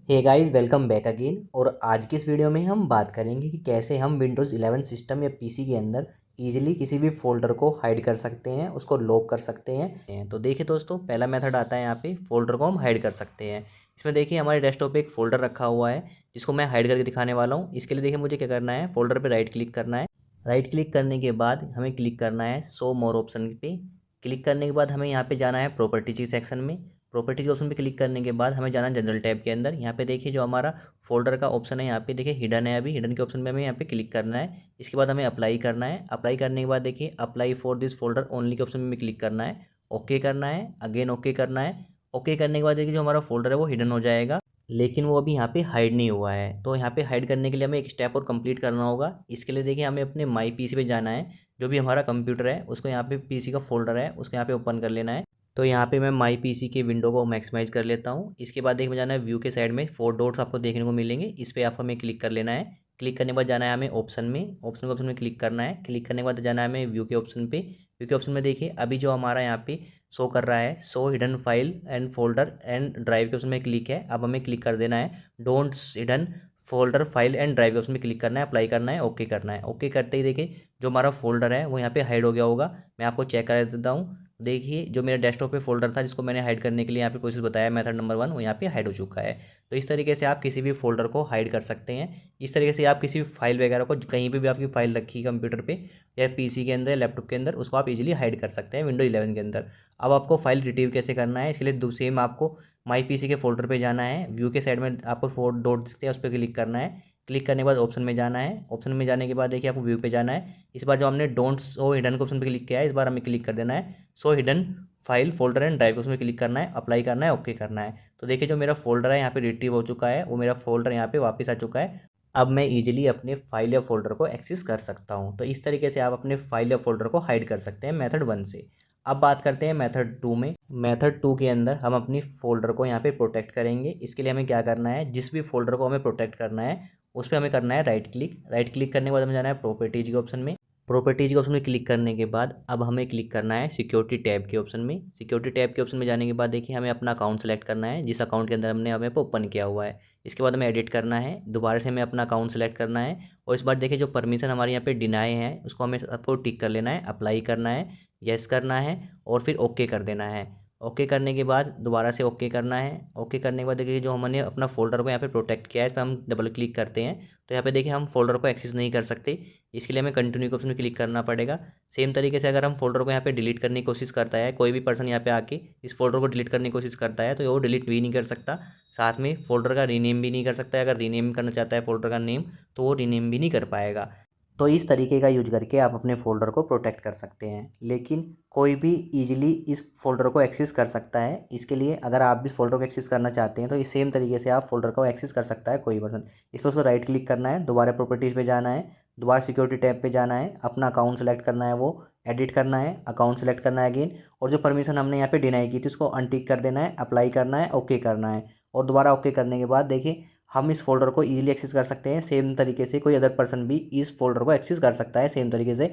हे guys, welcome back again. और आज की इस वीडियो में हम बात करेंगे कि कैसे हम विंडोज़ 11 सिस्टम या पीसी के अंदर इजीली किसी भी फोल्डर को हाइड कर सकते हैं, उसको लॉक कर सकते हैं। तो देखिए दोस्तों, पहला मेथड आता है यहाँ पे फोल्डर को हम हाइड कर सकते हैं। इसमें देखिए हमारे डेस्कटॉप पे एक फोल्डर रखा हुआ है जिसको मैं हाइड करके दिखाने वाला हूँ। इसके लिए देखिए मुझे क्या करना है, फोल्डर पर राइट क्लिक करना है। राइट क्लिक करने के बाद हमें क्लिक करना है शो मोर ऑप्शन पे। क्लिक करने के बाद हमें यहाँ पे जाना है प्रॉपर्टीज के सेक्शन में। प्रॉपर्टीज ऑप्शन पे क्लिक करने के बाद हमें जाना है जनरल टैब के अंदर। यहाँ पे देखिए जो हमारा फोल्डर का ऑप्शन है, यहाँ पे देखिए हिडन है। अभी हिडन के ऑप्शन पे हमें यहाँ पे क्लिक करना है। इसके बाद हमें अप्लाई करना है। अप्लाई करने के बाद देखिए apply for this folder only के ऑप्शन में क्लिक करना है। ओके करना है, अगेन ओके करना है। ओके करने के बाद देखिए जो हमारा फोल्डर है वो हिडन हो जाएगा, लेकिन वो अभी यहाँ पे हाइड नहीं हुआ है। तो यहाँ पे हाइड करने के लिए हमें एक स्टेप और कंप्लीट करना होगा। इसके लिए देखिए हमें अपने माई पीसी पे जाना है। जो भी हमारा कंप्यूटर है उसको यहाँ पे पीसी का फोल्डर है उसको यहाँ पे ओपन कर लेना है। तो यहाँ पे मैं माई पीसी के विंडो को मैक्सिमाइज कर लेता हूँ। इसके बाद देखिए जाना है व्यू के साइड में 4 डॉट्स आपको देखने को मिलेंगे, इस पर आप हमें क्लिक कर लेना है। क्लिक करने के बाद जाना है हमें ऑप्शन में, ऑप्शन में क्लिक करना है। क्लिक करने के बाद जाना है हमें व्यू के ऑप्शन पे। व्यू के ऑप्शन में देखिए अभी जो हमारा यहाँ पे शो कर रहा है show hidden file and folder and drive के ऑप्शन में क्लिक है। अब हमें क्लिक कर देना है don't hidden folder file and drive के ऑप्शन में क्लिक करना है, अप्लाई करना है, ओके करना है। ओके करते ही देखिए जो हमारा फोल्डर है वो यहाँ पे हाइड हो गया होगा। मैं आपको चेक कर देता हूँ। देखिए जो मेरे डेस्कटॉप पे फोल्डर था जिसको मैंने हाइड करने के लिए यहाँ पे प्रोसेस बताया मेथड नंबर 1, वो यहाँ पे हाइड हो चुका है। तो इस तरीके से आप किसी भी फोल्डर को हाइड कर सकते हैं। इस तरीके से आप किसी भी फाइल वगैरह को कहीं पे भी आपकी फाइल रखी है कंप्यूटर पे या पीसी के अंदर, लैपटॉप के अंदर, उसको आप इजीली हाइड कर सकते हैं विंडो 11 के अंदर। अब आपको फाइल रिट्रीव कैसे करना है, इसके लिए सेम आपको माई पीसी के फोल्डर पे जाना है। व्यू के साइड में आपको 4 डॉट दिखते हैं, उस पर क्लिक करना है। क्लिक करने के बाद ऑप्शन में जाना है। ऑप्शन में जाने के बाद देखिए आपको व्यू पे जाना है। इस बार जो हमने डोंट शो हिडन के ऑप्शन पे क्लिक किया है, इस बार हमें क्लिक कर देना है show hidden file folder and drive, उसमें क्लिक करना है, अप्लाई करना है, ओके करना है। तो देखिए जो मेरा फोल्डर है यहाँ पे रिट्रीव हो चुका है, वो मेरा फोल्डर यहाँ पे वापस आ चुका है। अब मैं इजीली अपने फाइल या फोल्डर को एक्सेस कर सकता हूँ। तो इस तरीके से आप अपने फाइल या फोल्डर को हाइड कर सकते हैं मेथड 1 से। अब बात करते हैं मेथड 2 में। मेथड 2 के अंदर हम अपनी फोल्डर को यहाँ पे प्रोटेक्ट करेंगे। इसके लिए हमें क्या करना है, जिस भी फोल्डर को हमें प्रोटेक्ट करना है उस पर हमें करना है राइट क्लिक। राइट क्लिक करने के बाद हमें जाना है प्रॉपर्टीज के ऑप्शन में। प्रॉपर्टीज के ऑप्शन में क्लिक करने के बाद अब हमें क्लिक करना है सिक्योरिटी टैब के ऑप्शन में। सिक्योरिटी टैब के ऑप्शन में जाने के बाद देखिए हमें अपना अकाउंट सेलेक्ट करना है जिस अकाउंट के अंदर हमने हमें ओपन किया हुआ है। इसके बाद हमें एडिट करना है, दोबारा से हमें अपना अकाउंट सेलेक्ट करना है। और इस बार देखिए जो परमिशन हमारे यहाँ पे डिनाई है उसको हमें सबको टिक कर लेना है, अप्लाई करना है, यस करना है और फिर ओके कर देना है। ओके करने के बाद दोबारा से ओके करना है। ओके करने के बाद देखिए जो हमने अपना फोल्डर को यहाँ पे प्रोटेक्ट किया है इस पर हम डबल क्लिक करते हैं। तो यहाँ पे देखिए हम फोल्डर को एक्सेस नहीं कर सकते, इसके लिए हमें कंटिन्यू के ऑप्शन में क्लिक करना पड़ेगा। सेम तरीके से अगर हम फोल्डर को यहाँ पे डिलीट करने की कोशिश करता है, कोई भी पर्सन यहाँ पे आके इस फोल्डर को डिलीट करने की कोशिश करता है तो वो डिलीट भी नहीं कर सकता, साथ में फोल्डर का रीनेम भी नहीं कर सकता है। अगर रीनेम करना चाहता है फोल्डर का नेम तो वो रीनेम भी नहीं कर पाएगा। तो इस तरीके का यूज करके आप अपने फ़ोल्डर को प्रोटेक्ट कर सकते हैं, लेकिन कोई भी इजीली इस फ़ोल्डर को एक्सेस कर सकता है। इसके लिए अगर आप भी फ़ोल्डर को एक्सेस करना चाहते हैं तो इस सेम तरीके से आप फ़ोल्डर को एक्सेस कर सकता है कोई पर्सन। इस पर उसको राइट क्लिक करना है, दोबारा प्रॉपर्टीज़ पे जाना है, दोबारा सिक्योरिटी टैब पे जाना है, अपना अकाउंट सेलेक्ट करना है, वो एडिट करना है, अकाउंट सेलेक्ट करना है अगेन, और जो परमिशन हमने यहाँ पे डिनाई की थी उसको अनटिक कर देना है, अप्लाई करना है, ओके करना है। और दोबारा ओके करने के बाद देखिए हम इस फोल्डर को इजीली एक्सेस कर सकते हैं। सेम तरीके से कोई अदर पर्सन भी इस फोल्डर को एक्सेस कर सकता है सेम तरीके से।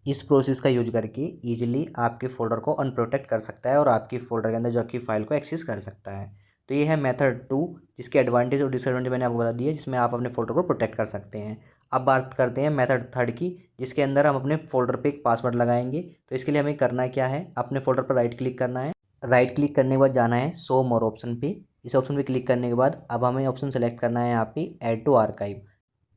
इस प्रोसेस का यूज करके इजीली आपके फोल्डर को अनप्रोटेक्ट कर सकता है और आपकी फोल्डर के अंदर जो आपकी फाइल को एक्सेस कर सकता है। तो ये है मेथड 2, जिसके एडवांटेज और डिसएडवांटेज मैंने आपको बता दिया, जिसमें आप अपने फोल्डर को प्रोटेक्ट कर सकते हैं। अब बात करते हैं मेथड 3 की, जिसके अंदर हम अपने फोल्डर पे एक पासवर्ड लगाएंगे। तो इसके लिए हमें करना क्या है, अपने फोल्डर पर राइट क्लिक करना है। राइट क्लिक करने के बाद जाना है शो मोर ऑप्शन पे। इस ऑप्शन पे क्लिक करने के बाद अब हमें ऑप्शन सेलेक्ट करना है यहाँ पे add to archive.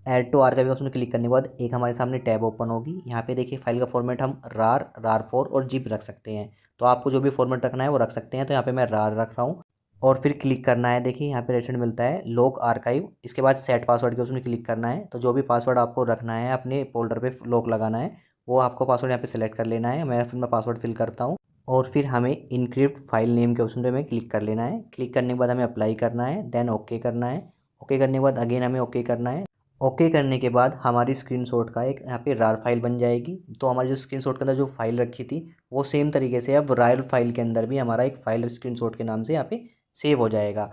Add to archive option में क्लिक करने के बाद एक हमारे सामने टैब ओपन होगी। यहाँ पे देखिए फाइल का फॉर्मेट हम रार 4 और जिप रख सकते हैं। तो आपको जो भी फॉर्मेट रखना है वो रख सकते हैं। तो यहाँ पे मैं रार रख रहा हूँ और फिर क्लिक करना है। देखिए यहाँ पे रेस्टोरेंट मिलता है लॉक आर्काइव। इसके बाद सेट पासवर्ड के उसमें क्लिक करना है। तो जो भी पासवर्ड आपको रखना है अपने फोल्डर पे लॉक लगाना है वो आपको पासवर्ड यहाँ पे सेलेक्ट कर लेना है। मैं पासवर्ड फिल करता हूँ और फिर हमें इनक्रिप्ट फाइल नेम के ऑप्शन पे हमें क्लिक कर लेना है। क्लिक करने के बाद हमें अप्लाई करना है, देन ओके करना है। ओके करने के बाद अगेन हमें ओके करना है। ओके करने के बाद हमारी स्क्रीनशॉट का एक यहाँ पे रार फाइल बन जाएगी। तो हमारी जो स्क्रीनशॉट के अंदर जो फाइल रखी थी वो सेम तरीके से अब रार फाइल के अंदर भी हमारा एक फाइल स्क्रीनशॉट के नाम से यहाँ पे सेव हो जाएगा।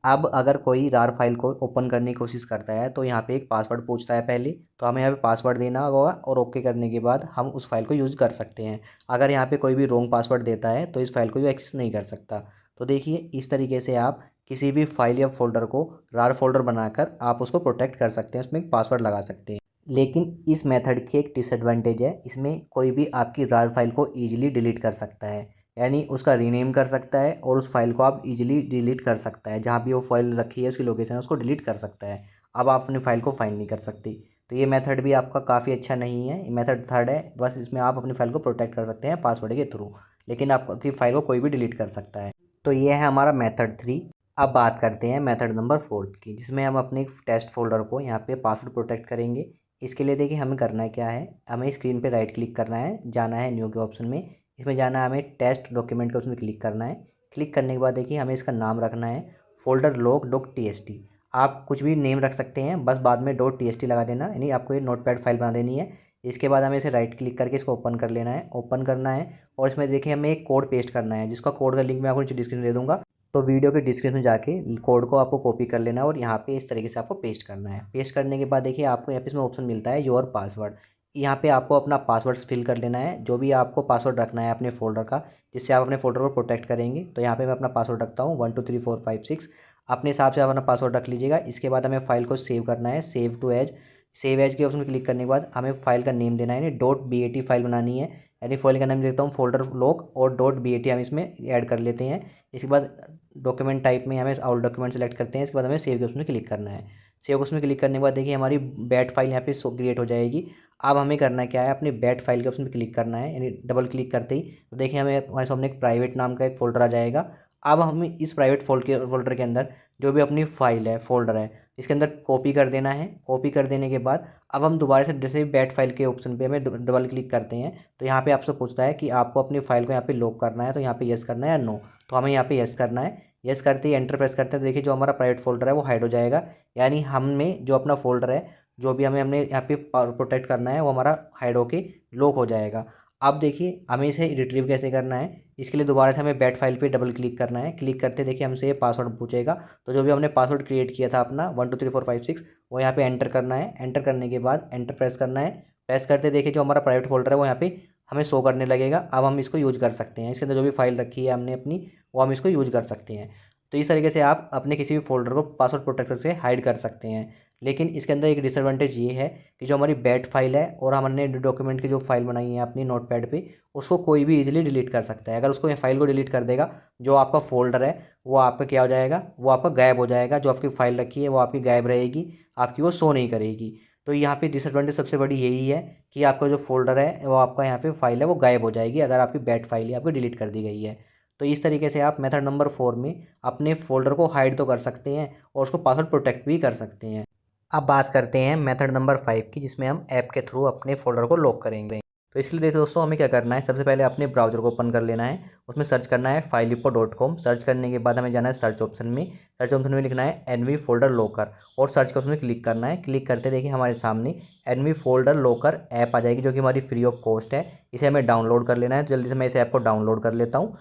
अब अगर कोई रार फाइल को ओपन करने की कोशिश करता है तो यहाँ पे एक पासवर्ड पूछता है पहले, तो हमें यहाँ पे पासवर्ड देना होगा और ओके करने के बाद हम उस फाइल को यूज़ कर सकते हैं। अगर यहाँ पे कोई भी रॉन्ग पासवर्ड देता है तो इस फाइल को जो एक्सेस नहीं कर सकता। तो देखिए इस तरीके से आप किसी भी फाइल या फोल्डर को रार फोल्डर बनाकर आप उसको प्रोटेक्ट कर सकते हैं, उसमें एक पासवर्ड लगा सकते हैं। लेकिन इस मेथड की एक डिसएडवांटेज है, इसमें कोई भी आपकी रार फाइल को ईजिली डिलीट कर सकता है, यानी उसका रीनेम कर सकता है और उस फाइल को आप इजीली डिलीट कर सकता है। जहाँ भी वो फाइल रखी है उसकी लोकेशन है उसको डिलीट कर सकता है। अब आप अपनी फाइल को फाइंड नहीं कर सकती। तो ये मेथड भी आपका काफ़ी अच्छा नहीं है। मेथड थर्ड है, बस इसमें आप अपनी फाइल को प्रोटेक्ट कर सकते हैं पासवर्ड के थ्रू, लेकिन आपकी फाइल को कोई भी डिलीट कर सकता है। तो ये है हमारा मेथड 3। अब बात करते हैं मेथड नंबर 4 की, जिसमें हम अपने टेस्ट फोल्डर को यहाँ पे पासवर्ड प्रोटेक्ट करेंगे। इसके लिए देखिए हमें करना है क्या है, हमें स्क्रीन पे राइट क्लिक करना है, जाना है न्यू के ऑप्शन में, इसमें जाना है, हमें टेस्ट डॉक्यूमेंट के उसमें क्लिक करना है। क्लिक करने के बाद देखिए हमें इसका नाम रखना है फोल्डर लॉग डॉट txt। आप कुछ भी नेम रख सकते हैं, बस बाद में डॉट txt लगा देना, यानी आपको ये नोटपैड फाइल बना देनी है। इसके बाद हमें इसे राइट क्लिक करके इसको ओपन कर लेना है, ओपन करना है और इसमें देखिए हमें एक कोड पेस्ट करना है, जिसका कोड का लिंक मैं आपको नीचे डिस्क्रिप्शन दे दूँगा। तो वीडियो के डिस्क्रिप्शन में जाके कोड को आपको कॉपी कर लेना है और यहाँ पे इस तरीके से आपको पेस्ट करना है। पेस्ट करने के बाद देखिए आपको यहाँ पे इसमें ऑप्शन मिलता है योर पासवर्ड। यहाँ पे आपको अपना पासवर्ड फिल कर लेना है, जो भी आपको पासवर्ड रखना है अपने फोल्डर का, जिससे आप अपने फोल्डर को प्रोटेक्ट करेंगे। तो यहाँ पे मैं अपना पासवर्ड रखता हूँ 12345 6। अपने हिसाब से आप अपना पासवर्ड रख लीजिएगा। इसके बाद हमें फाइल को सेव करना है, save to as. Save as के ऑप्शन में क्लिक करने के बाद हमें फाइल का नेम देना है, यानी .bat फाइल बनानी है, यानी फाइल का नाम देता हूँ फोल्डर लॉग और .bat हम इसमें ऐड कर लेते हैं। इसके बाद डॉक्यूमेंट टाइप में हमें ऑल डॉक्यूमेंट सेलेक्ट करते हैं। इसके बाद हमें सेव के उसमें क्लिक करना है। सेव के उसमें क्लिक करने के बाद देखिए हमारी बैट फाइल यहाँ पे क्रिएट हो जाएगी। अब हमें करना क्या है, अपने बैट फाइल के ऑप्शन पे क्लिक करना है, यानी डबल क्लिक करते ही तो देखिए हमें हमारे सामने एक प्राइवेट नाम का एक फोल्डर आ जाएगा। अब हम इस प्राइवेट फोल्डर के अंदर जो भी अपनी फाइल है, फोल्डर है, इसके अंदर कॉपी कर देना है। कॉपी कर देने के बाद अब हम दोबारा से जैसे बैट फाइल के ऑप्शन पे हमें डबल क्लिक करते हैं तो यहाँ पे आपसे पूछता है कि आपको अपनी फाइल को यहाँ पे लॉक करना है, तो यहाँ पे यस करना है या नो। तो हमें यहाँ पे यस करना है। यस करते ही एंटर प्रेस करते हैं तो देखिए जो हमारा प्राइवेट फोल्डर है वो हाइड हो जाएगा, यानी हमें जो अपना फोल्डर है, जो भी हमने यहाँ पे प्रोटेक्ट करना है, वो हमारा हाइड होके लॉक हो जाएगा। अब देखिए हमें इसे रिट्रीव कैसे करना है, इसके लिए दोबारा से हमें बैट फाइल पे डबल क्लिक करना है। क्लिक करते देखिए हमसे ये पासवर्ड पूछेगा, तो जो भी हमने पासवर्ड क्रिएट किया था अपना 12345 6, वो यहाँ पे एंटर करना है। एंटर करने के बाद एंटर प्रेस करना है। प्रेस करते देखिए जो हमारा प्राइवेट फोल्डर है वो यहाँ पे हमें शो करने लगेगा। अब हम इसको यूज कर सकते हैं, इसके अंदर जो भी फाइल रखी है हमने अपनी, वो हम इसको यूज कर सकते हैं। तो इस तरीके से आप अपने किसी भी फोल्डर को पासवर्ड प्रोटेक्टर से हाइड कर सकते हैं। लेकिन इसके अंदर एक डिसएडवांटेज ये है कि जो हमारी बैट फाइल है और हमने डॉक्यूमेंट की जो फाइल बनाई है अपनी नोटपैड पे, उसको कोई भी इजीली डिलीट कर सकता है। अगर उसको ये फाइल को डिलीट कर देगा, जो आपका फोल्डर है वो आपका क्या हो जाएगा, वो आपका गायब हो जाएगा। जो आपकी फाइल रखी है वो आपकी गायब रहेगी, आपकी वो शो नहीं करेगी। तो यहाँ पे डिसएडवांटेज सबसे बड़ी यही है कि आपका जो फोल्डर है वो आपका यहाँ पे फाइल है वो गायब हो जाएगी अगर आपकी बैट फाइल है आपकी डिलीट कर दी गई है। तो इस तरीके से आप मेथड नंबर 4 में अपने फोल्डर को हाइड तो कर सकते हैं और उसको पासवर्ड प्रोटेक्ट भी कर सकते हैं। अब बात करते हैं मेथड नंबर 5 की, जिसमें हम ऐप के थ्रू अपने फोल्डर को लॉक करेंगे। तो इसके लिए देखो दोस्तों हमें क्या करना है, सबसे पहले अपने ब्राउज़र को ओपन कर लेना है, उसमें सर्च करना है filippo.com। सर्च करने के बाद हमें जाना है सर्च ऑप्शन में, सर्च ऑप्शन में लिखना है एनवी फोल्डर लॉकर और सर्च के उसमें क्लिक करना है। क्लिक करते देखिए हमारे सामने एनवी फोल्डर लॉकर ऐप आ जाएगी, जो कि हमारी फ्री ऑफ कॉस्ट है। इसे हमें डाउनलोड कर लेना है। जल्दी से मैं इस ऐप को डाउनलोड कर लेता हूँ।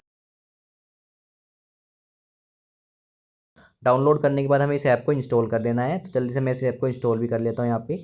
डाउनलोड करने के बाद हमें इस ऐप को इंस्टॉल कर लेना है। तो जल्दी से मैं इस ऐप को इंस्टॉल भी कर लेता हूँ यहाँ पे।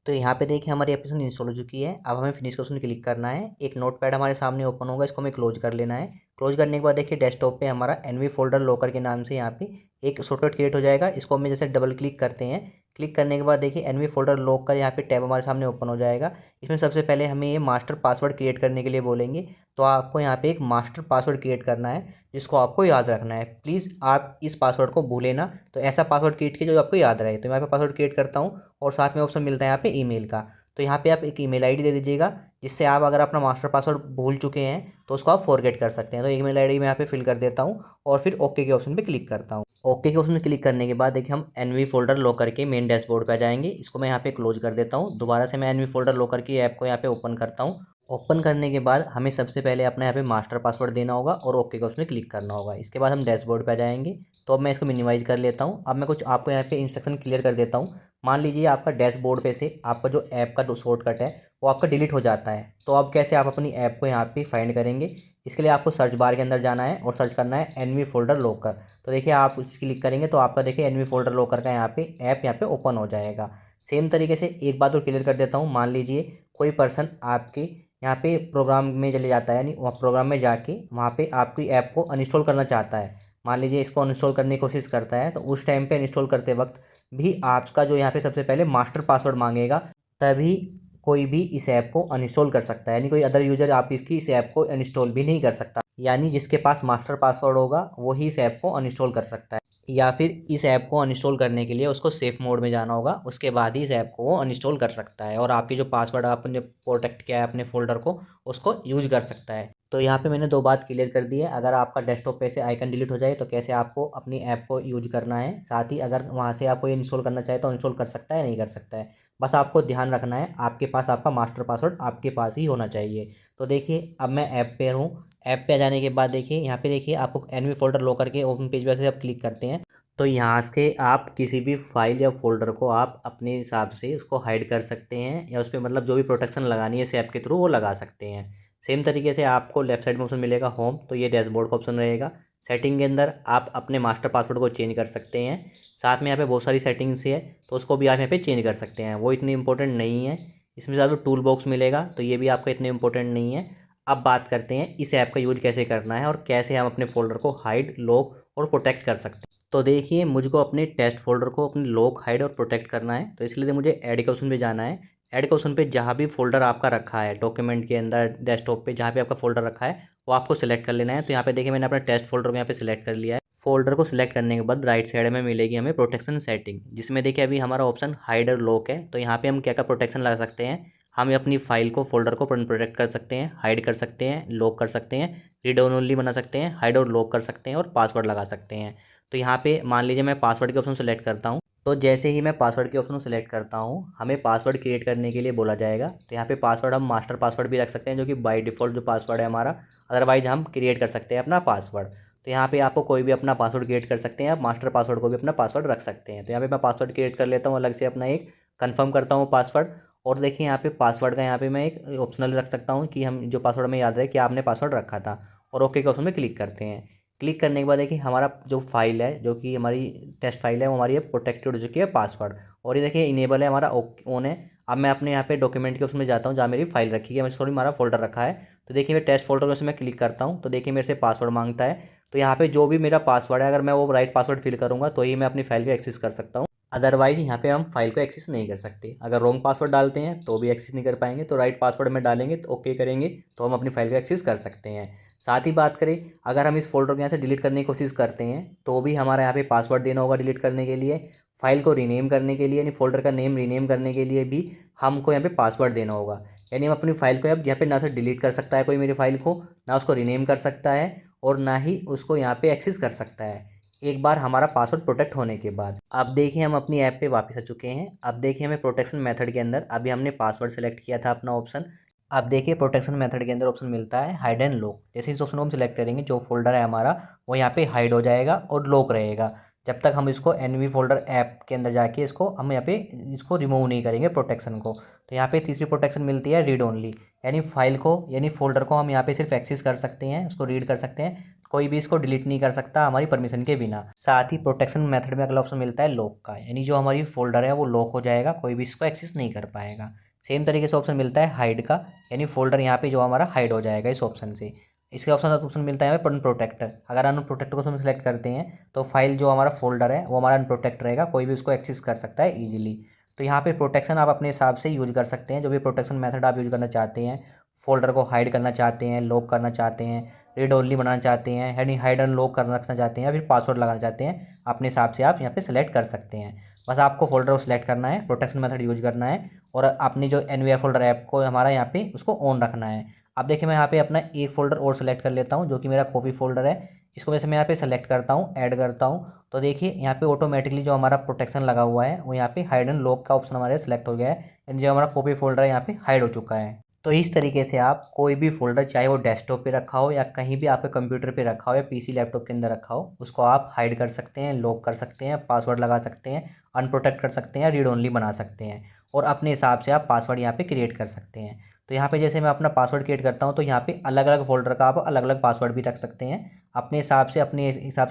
तो यहाँ पे देखिए हमारी एप्लीकेशन इंस्टॉल हो चुकी है। अब हमें फिनिश का ऑप्शन क्लिक करना है। एक नोटपैड हमारे सामने ओपन होगा, इसको हमें क्लोज कर लेना है। क्लोज करने के बाद देखिए डेस्कटॉप पे हमारा एनवी फोल्डर लॉकर के नाम से यहाँ पे एक शॉर्टकट क्रिएट हो जाएगा। इसको हमें जैसे डबल क्लिक करते हैं, क्लिक करने के बाद देखिए एनवी फोल्डर लॉक का यहाँ पे टैब हमारे सामने ओपन हो जाएगा। इसमें सबसे पहले हमें ये मास्टर पासवर्ड क्रिएट करने के लिए बोलेंगे। तो आपको यहाँ पे एक मास्टर पासवर्ड क्रिएट करना है, जिसको आपको याद रखना है। प्लीज़ आप इस पासवर्ड को भूलें ना। तो ऐसा पासवर्ड क्रिएट कीजिए जो आपको याद रहे। तो मैं यहाँ पे पासवर्ड क्रिएट करता हूँ और साथ में ऑप्शन मिलता है यहाँ पे ईमेल का। तो यहाँ पे आप एक ईमेल आईडी दे दीजिएगा, जिससे आप अगर अपना मास्टर पासवर्ड भूल चुके हैं तो उसको आप फॉरगेट कर सकते हैं। तो ईमेल आईडी मैं यहाँ पे फिल कर देता हूँ और फिर ओके के ऑप्शन पे क्लिक करता हूँ। ओके के ऑप्शन में क्लिक करने के बाद देखिए हम एनवी फोल्डर लॉकर के मेन डैशबोर्ड पे आ जाएंगे। इसको मैं यहाँ पे क्लोज कर देता हूँ। दोबारा से मैं एनवी फोल्डर लॉकर की ऐप को यहाँ पे ओपन करता हूँ। ओपन करने के बाद हमें सबसे पहले अपना यहाँ पे मास्टर पासवर्ड देना होगा और ओके के ऑप्शन में क्लिक करना होगा। इसके बाद हम डैशबोर्ड पे आ जाएंगे। तो अब मैं इसको मिनिमाइज़ कर लेता हूँ। अब मैं कुछ आपको यहाँ पे इंस्ट्रक्शन क्लियर कर देता हूँ। मान लीजिए आपका डैशबोर्ड पे से आपका जो ऐप का जो शॉर्टकट है वो आपका डिलीट हो जाता है, तो अब कैसे आप अपनी ऐप को यहाँ पे फाइंड करेंगे। इसके लिए आपको सर्च बार के अंदर जाना है और सर्च करना है एनवी फोल्डर लॉकर। तो देखिए आप उस क्लिक करेंगे तो आपका देखिए एनवी फोल्डर लॉकर का यहाँ पे ऐप यहाँ पे ओपन हो जाएगा। सेम तरीके से एक बात और क्लियर कर देता हूँ। मान लीजिए कोई पर्सन आपके यहाँ पे प्रोग्राम में चले जाता है, यानी वहाँ प्रोग्राम में जाके वहाँ पे आपकी ऐप को अनइंस्टॉल करना चाहता है, मान लीजिए इसको अनइंस्टॉल करने की कोशिश करता है, तो उस टाइम पे इंस्टॉल करते वक्त भी आपका जो यहाँ पे सबसे पहले मास्टर पासवर्ड मांगेगा, तभी कोई भी इस ऐप को अनइंस्टॉल कर सकता है। यानी कोई अदर यूजर आप इसकी इस ऐप को अनइंस्टॉल भी नहीं कर सकता। यानी जिसके पास मास्टर पासवर्ड होगा वही इस ऐप को अनइंस्टॉल कर सकता है, या फिर इस ऐप को अनइंस्टॉल करने के लिए उसको सेफ मोड में जाना होगा, उसके बाद ही इस ऐप को वो अनइंस्टॉल कर सकता है और आपकी जो पासवर्ड आपने प्रोटेक्ट किया है अपने फोल्डर को, उसको यूज कर सकता है। तो यहाँ पे मैंने दो बात क्लियर कर दी है। अगर आपका डेस्कटॉप पे से आइकन डिलीट हो जाए तो कैसे आपको अपनी ऐप को यूज करना है, साथ ही अगर वहाँ से आपको ये इंस्टॉल करना चाहे तो इंस्टॉल कर सकता है, नहीं कर सकता है। बस आपको ध्यान रखना है आपके पास आपका मास्टर पासवर्ड आपके पास ही होना चाहिए। तो देखिए अब मैं ऐप पे हूँ। ऐप पे आ जाने के बाद देखिए यहाँ पे देखिए आपको एनवी फोल्डर लो करके ओपन पेज पर से आप क्लिक करते हैं, तो यहाँ से आप किसी भी फाइल या फोल्डर को आप अपने हिसाब से उसको हाइड कर सकते हैं, या उस पर मतलब जो भी प्रोटेक्शन लगानी है इस ऐप के थ्रू वो लगा सकते हैं। सेम तरीके से आपको लेफ्ट साइड में ऑप्शन मिलेगा होम, तो ये डैशबोर्ड का ऑप्शन रहेगा। सेटिंग के अंदर आप अपने मास्टर पासवर्ड को चेंज कर सकते हैं। साथ में यहाँ पे बहुत सारी सेटिंग्स है, तो उसको भी आप यहाँ पे चेंज कर सकते हैं, वो इतनी इंपॉर्टेंट नहीं है। इसमें से आपको टूल बॉक्स मिलेगा, तो ये भी आपका इतने इंपॉर्टेंट नहीं है। अब बात करते हैं इस ऐप का यूज कैसे करना है और कैसे हम अपने फोल्डर को हाइड, लॉक और प्रोटेक्ट कर सकते हैं। तो देखिए मुझको अपने टेस्ट फोल्डर को अपने लॉक, हाइड और प्रोटेक्ट करना है, तो इसलिए मुझे ऐड के ऑप्शन पे जाना है। ऐड के ऑप्शन पे जहाँ भी फोल्डर आपका रखा है डॉक्यूमेंट के अंदर, डेस्कटॉप पे जहाँ भी आपका फोल्डर रखा है वो आपको सिलेक्ट कर लेना है। तो यहाँ पे देखिए मैंने अपना टेस्ट फोल्डर को यहाँ पे सिलेक्ट कर लिया है। फोल्डर को सिलेक्ट करने के बाद राइट साइड में मिलेगी हमें प्रोटेक्शन सेटिंग, जिसमें देखिए अभी हमारा ऑप्शन हाइड और लॉक है। तो यहाँ पे हम क्या क्या प्रोटेक्शन लगा सकते हैं, हम अपनी फाइल को, फोल्डर को प्रोटेक्ट कर सकते हैं, हाइड कर सकते हैं, लॉक कर सकते हैं, रीड ओनली बना सकते हैं, हाइड और लॉक कर सकते हैं और पासवर्ड लगा सकते हैं। तो यहाँ पे मान लीजिए मैं पासवर्ड के ऑप्शन सेलेक्ट करता हूँ, तो जैसे ही मैं पासवर्ड के ऑप्शन को सेलेक्ट करता हूँ हमें पासवर्ड क्रिएट करने के लिए बोला जाएगा। तो यहाँ पे पासवर्ड हम मास्टर पासवर्ड भी रख सकते हैं, जो कि बाय डिफ़ॉल्ट जो पासवर्ड है हमारा। अदरवाइज हम क्रिएट कर सकते हैं अपना पासवर्ड। तो यहाँ पे आपको कोई भी अपना पासवर्ड क्रिएट कर सकते हैं, आप मास्टर पासवर्ड को भी अपना पासवर्ड रख सकते हैं। तो यहाँ पे मैं पासवर्ड क्रिएट कर लेता हूँ अलग से अपना एक, कन्फर्म करता हूँ पासवर्ड। और देखिए यहाँ पे पासवर्ड का यहाँ पे मैं एक ऑप्शनल रख सकता हूँ कि हम जो पासवर्ड में याद रहे कि आपने पासवर्ड रखा था, और ओके के ऑप्शन में क्लिक करते हैं। क्लिक करने के बाद देखिए हमारा जो फाइल है, जो कि हमारी टेस्ट फाइल है, वो हमारी प्रोटेक्टेड हो चुकी है पासवर्ड। और ये देखिए इनेबल है हमारा, ऑन है। अब मैं अपने यहाँ पे डॉक्यूमेंट के उसमें जाता हूँ जहाँ मेरी फाइल रखी है, मैं सॉरी हमारा फोल्डर रखा है। तो देखिए मैं टेस्ट फोल्डर में से मैं क्लिक करता हूँ, तो देखिए मेरे से पासवर्ड मांगता है। तो यहाँ पे जो भी मेरा पासवर्ड है, अगर मैं वो राइट पासवर्ड फिल करूँगा तो ही मैं अपनी फाइल को एक्सेस कर सकता हूँ। अदरवाइज यहाँ पे हम फाइल को एक्सेस नहीं कर सकते। अगर रॉन्ग पासवर्ड डालते हैं तो भी एक्सेस नहीं कर पाएंगे, तो राइट पासवर्ड में डालेंगे तो ओके करेंगे तो हम अपनी फाइल को एक्सेस कर सकते हैं। साथ ही बात करें, अगर हम इस फोल्डर को यहाँ से डिलीट करने की कोशिश करते हैं तो भी हमारा यहाँ पे पासवर्ड देना होगा डिलीट करने के लिए। फाइल को रीनेम करने के लिए, यानी फोल्डर का नेम रीनेम करने के लिए भी हमको यहाँ पे पासवर्ड देना होगा। यानी हम अपनी फाइल को अब यहाँ पे ना से डिलीट कर सकता है कोई मेरी फाइल को, ना उसको रीनेम कर सकता है, और ना ही उसको यहाँ पे एक्सेस कर सकता है एक बार हमारा पासवर्ड प्रोटेक्ट होने के बाद। अब देखिए हम अपनी ऐप पे वापस आ चुके हैं। अब देखिए हमें प्रोटेक्शन मेथड के अंदर अभी हमने पासवर्ड सेलेक्ट किया था अपना ऑप्शन। अब देखिए प्रोटेक्शन मेथड के अंदर ऑप्शन मिलता है हाइड एंड लॉक। जैसे इस ऑप्शन को हम सिलेक्ट करेंगे, जो फोल्डर है हमारा वो यहाँ पे हाइड हो जाएगा और लॉक रहेगा, जब तक हम इसको एनवी फोल्डर ऐप के अंदर जाके इसको हम यहाँ पे इसको रिमूव नहीं करेंगे प्रोटेक्शन को। तो यहाँ पे तीसरी प्रोटेक्शन मिलती है रीड ओनली, यानी फाइल को, यानी फोल्डर को हम यहाँ पे सिर्फ एक्सेस कर सकते हैं, उसको रीड कर सकते हैं, कोई भी इसको डिलीट नहीं कर सकता हमारी परमिशन के बिना। साथ ही प्रोटेक्शन मेथड में अगला ऑप्शन मिलता है लॉक का, यानी जो हमारी फोल्डर है वो लॉक हो जाएगा, कोई भी इसको एक्सेस नहीं कर पाएगा। सेम तरीके से ऑप्शन मिलता है हाइड का, यानी फोल्डर यहाँ पे जो हमारा हाइड हो जाएगा इस ऑप्शन से। इसके ऑप्शन मिलता है हमें अनप्रोटेक्टेड। अगर अनप्रोटेक्टेड को हम सिलेक्ट करते हैं तो फाइल जो हमारा फोल्डर है वो हमारा अनप्रोटेक्ट रहेगा, कोई भी उसको एक्सेस कर सकता है ईजिली। तो यहाँ पे प्रोटेक्शन आप अपने हिसाब से यूज कर सकते हैं, जो भी प्रोटेक्शन मेथड आप यूज करना चाहते हैं। फोल्डर को हाइड करना चाहते हैं, लॉक करना चाहते हैं, रीड ओनली बनाना चाहते हैं, यानी हाइड एंड लॉक करना रखना चाहते हैं, या फिर पासवर्ड लगाना चाहते हैं, अपने हिसाब से आप यहाँ पे सेलेक्ट कर सकते हैं। बस आपको फोल्डर को सिलेक्ट करना है, प्रोटेक्शन मेथड यूज करना है, और अपनी जो एनवीआर फोल्डर ऐप को हमारा यहाँ पे उसको ऑन रखना है। अब देखिए मैं यहाँ पे अपना एक फ़ोल्डर और सेलेक्ट कर लेता हूँ, जो कि मेरा कॉपी फ़ोल्डर है। इसको वैसे मैं यहाँ पे सेलेक्ट करता हूँ, ऐड करता हूँ, तो देखिए यहाँ पे ऑटोमेटिकली जो हमारा प्रोटेक्शन लगा हुआ है वो यहाँ पे हाइड एंड लॉक का ऑप्शन हमारे सेलेक्ट हो गया है, यानी जो हमारा कॉपी फ़ोल्डर है यहाँ पे हाइड हो चुका है। तो इस तरीके से आप कोई भी फ़ोल्डर, चाहे वो डेस्कटॉप पे रखा हो या कहीं भी आपके कंप्यूटर पे रखा हो या पीसी लैपटॉप के अंदर रखा हो, उसको आप हाइड कर सकते हैं, लॉक कर सकते हैं, पासवर्ड लगा सकते हैं, अनप्रोटेक्ट कर सकते हैं, रीड ओनली बना सकते हैं, और अपने हिसाब से आप पासवर्ड यहाँ पे क्रिएट कर सकते हैं। तो यहाँ पे जैसे मैं अपना पासवर्ड क्रिएट करता हूँ तो यहाँ पे अलग अलग फोल्डर का आप अलग अलग पासवर्ड भी रख सकते हैं, अपने हिसाब से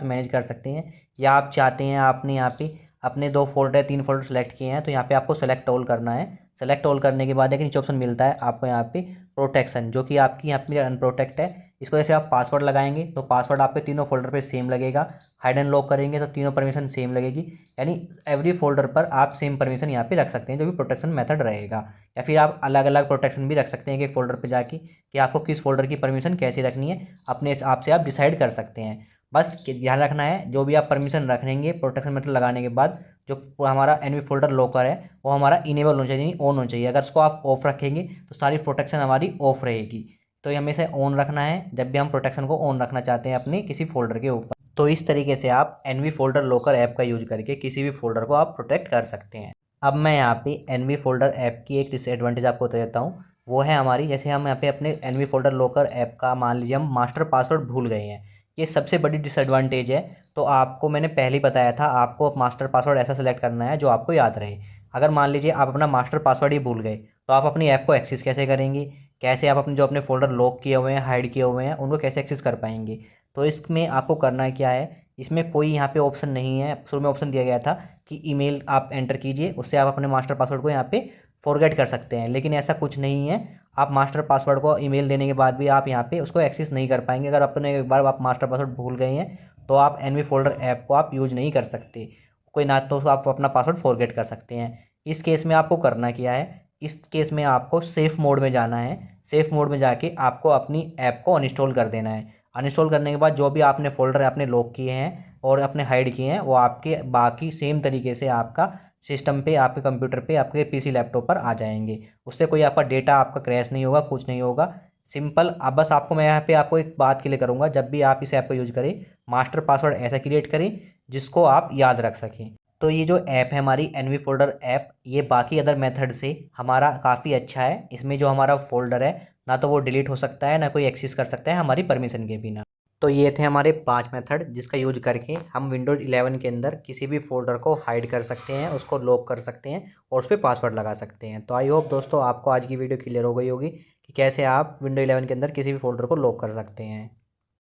मैनेज कर सकते हैं। या आप चाहते हैं आपने यहाँ पे अपने 2 फोल्डर 3 फोल्डर सेलेक्ट किए हैं, तो यहाँ पे आपको सेलेक्ट ऑल करना है। सेलेक्ट ऑल करने के बाद एक नीचे ऑप्शन मिलता है आपको यहाँ पे प्रोटेक्शन, जो कि आपकी यहाँ पे अनप्रोटेक्ट है, इसको जैसे आप पासवर्ड लगाएंगे तो पासवर्ड आपके तीनों फोल्डर पे सेम लगेगा। हाइड एंड लॉक करेंगे तो तीनों परमिशन सेम लगेगी, यानी एवरी फोल्डर पर आप सेम परमिशन यहाँ पे रख सकते हैं, जो भी प्रोटेक्शन मेथड रहेगा। या फिर आप अलग अलग प्रोटेक्शन भी रख सकते हैं एक फोल्डर पर जाके, कि आपको किस फोल्डर की परमिशन कैसी रखनी है अपने हिसाब से आप डिसाइड कर सकते हैं। बस ध्यान रखना है, जो भी आप परमिशन रखेंगे प्रोटेक्शन मेथड लगाने के बाद, जो हमारा एनवी फोल्डर लॉकर है वो हमारा इनेबल होना चाहिए, ऑन होना चाहिए। अगर उसको आप ऑफ रखेंगे तो सारी प्रोटेक्शन हमारी ऑफ रहेगी। तो ये हमेशा ऑन रखना है जब भी हम प्रोटेक्शन को ऑन रखना चाहते हैं अपने किसी फोल्डर के ऊपर। तो इस तरीके से आप एनवी फोल्डर लॉकर ऐप का यूज करके किसी भी फोल्डर को आप प्रोटेक्ट कर सकते हैं। अब मैं यहाँ पे एनवी फोल्डर ऐप की एक डिसएडवांटेज आपको बता देता हूँ। वो है हमारी, जैसे हम यहाँ पे अपने एनवी फोल्डर लॉकर ऐप का मान लीजिए हम मास्टर पासवर्ड भूल गए हैं, ये सबसे बड़ी डिसएडवांटेज है। तो आपको मैंने पहले ही बताया था, आपको मास्टर पासवर्ड ऐसा सेलेक्ट करना है जो आपको याद रहे। अगर मान लीजिए आप अपना मास्टर पासवर्ड ही भूल गए तो आप अपनी ऐप को एक्सेस कैसे करेंगे, कैसे आप अपने जो अपने फोल्डर लॉक किए हुए हैं, हाइड किए हुए हैं, उनको कैसे एक्सेस कर पाएंगे। तो इसमें आपको करना है क्या है, इसमें कोई यहाँ पे ऑप्शन नहीं है। शुरू में ऑप्शन दिया गया था कि ईमेल आप एंटर कीजिए, उससे आप अपने मास्टर पासवर्ड को यहाँ पे फॉरगेट कर सकते हैं, लेकिन ऐसा कुछ नहीं है। आप मास्टर पासवर्ड को ईमेल देने के बाद भी आप यहाँ पे उसको एक्सेस नहीं कर पाएंगे। अगर अपने एक बार आप मास्टर पासवर्ड भूल गए हैं तो आप एनवी फोल्डर ऐप को आप यूज नहीं कर सकते, कोई ना, तो आप अपना पासवर्ड फॉरगेट कर सकते हैं। इस केस में आपको करना क्या है, इस केस में आपको सेफ़ मोड में जाना है। सेफ़ मोड में जाके आपको अपनी ऐप को अनइंस्टॉल कर देना है। अनइंस्टॉल करने के बाद जो भी आपने फोल्डर अपने लॉक किए हैं और अपने हाइड किए हैं वो आपके बाकी सेम तरीके से आपका सिस्टम पे, आपके कंप्यूटर पे, आपके पीसी लैपटॉप पर आ जाएंगे। उससे कोई आपका डेटा आपका क्रैश नहीं होगा, कुछ नहीं होगा। सिंपल। अब बस आपको मैं यहाँ पे आपको एक बात क्लियर करूँगा, जब भी आप इस ऐप को यूज करें मास्टर पासवर्ड ऐसा क्रिएट करें जिसको आप याद रख सकें। तो ये जो ऐप है हमारी एनवी फोल्डर ऐप, ये बाकी अदर मेथड से हमारा काफ़ी अच्छा है। इसमें जो हमारा फोल्डर है ना तो वो डिलीट हो सकता है, ना कोई एक्सेस कर सकता है हमारी परमिशन के बिना। तो ये थे हमारे 5 मेथड जिसका यूज करके हम विंडोज 11 के अंदर किसी भी फोल्डर को हाइड कर सकते हैं, उसको लॉक कर सकते हैं और उस पर पासवर्ड लगा सकते हैं। तो आई होप दोस्तों आपको आज की वीडियो क्लियर हो गई होगी कि कैसे आप विंडोज 11 के अंदर किसी भी फोल्डर को लॉक कर सकते हैं।